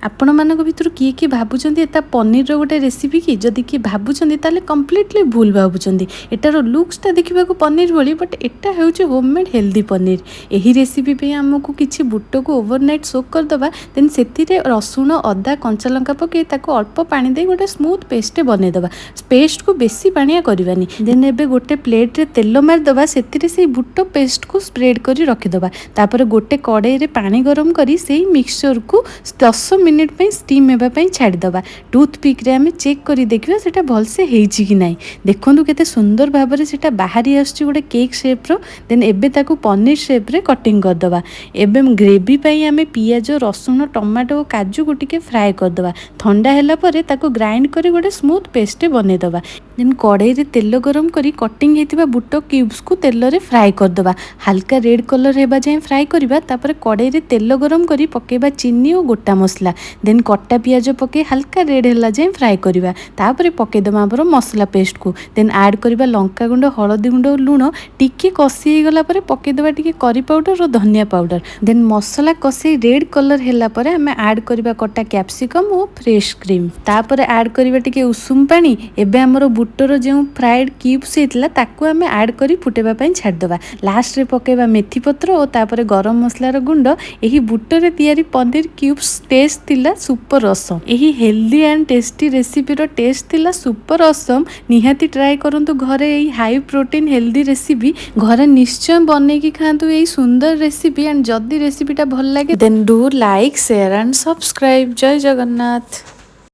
आपण मानक भितर किए किए भावुं एटा पनीर गोटे रेसिपी कि जदि किए भावुं ताले कम्प्लीटली भूल भावुं। एटार लुक्सटा देखा पनीर भली बट एटा हूँ होममेड हेल्दी पनीर। यही रेसिपी पे आमको किसी बुट को ओवरनाइट सोक करदे देन से रसुण अदा कंचा लंका पकई अल्प पानी दे गोटे स्मूथ पेस्ट बनईदे। पेस्ट को बेसी पानिया करवानी। देन एबे गोटे प्लेट रे तेल मारिदे से बुट पेस्ट को स्प्रेड कर रखीदे। तापर गोटे कड़ाई रे पानी गरम करी से मिक्सचर को 10 मिनिट पे स्टीम होगापी छाड़ीदे। टूथपिक रे आम चेक कर देखा से भलसे होइछि कि नाई। देखो केते सुंदर भाव से बाहरी आसछि गोटे केक शेप्र। देन एबे ताकू पनीर शेप रे कटिंग करदे। एबे ग्रेवी पाई आम पियाज रसुण टमाटो और काजू को टिके फ्राए करदे। ठंडा हैला परे ताकू ग्राइंड कर गोटे स्मूथ पेस्ट बनईदे। देन कड़ाई रे तेल गरम करी कटिंग हेतिबा बुट क्यूब्स को तेल रे फ्राए करदे। हल्का रेड कलर हेबा जाए फ्राए करबा। तापर कड़ाई रे तेल गरम करी पकेबा चीनी और गोटा मसला। देन कट्टा पियाज पके हल्का रेड हैला जाए फ्राए करबा। तापर पकेदमा हमर मसला पेस्ट को। देन ऐड करबा लंका गुंड हळदी गुंड और लूण टिके कसी हो गला परे पकेदबा टिके करी पाउडर और धनिया पाउडर। देन मसला कसी रेड कलर हैला परे हमें ऐड करबा कट्टा कैप्सिकम और फ्रेश क्रीम। तापर ऐड करबा टिके उषुम पानी। एबे हमर बुटर जो फ्राइड क्यूब्स हेतला ताकू हमें ऐड करी फुटेबा पई छाड़ देबा। लास्ट रे पकेबा मेथी पत्र और तापर गरम मसलार गुंड। एही बुटर तैयारी पनीर क्यूब्स टेस्ट थिला सुपर असम। यही हेल्दी एंड टेस्टी रेसिपी रो टेस्ट थिला सुपर असम। निहाती ट्राई करंतु घरे यही हाई प्रोटीन हेल्दी रेसिपी घरे निश्चय बनै की खांतु यही सुंदर रेसिपी। एंड जदी रेसिपीटा भल लागे then do like share and subscribe. जय जगन्नाथ।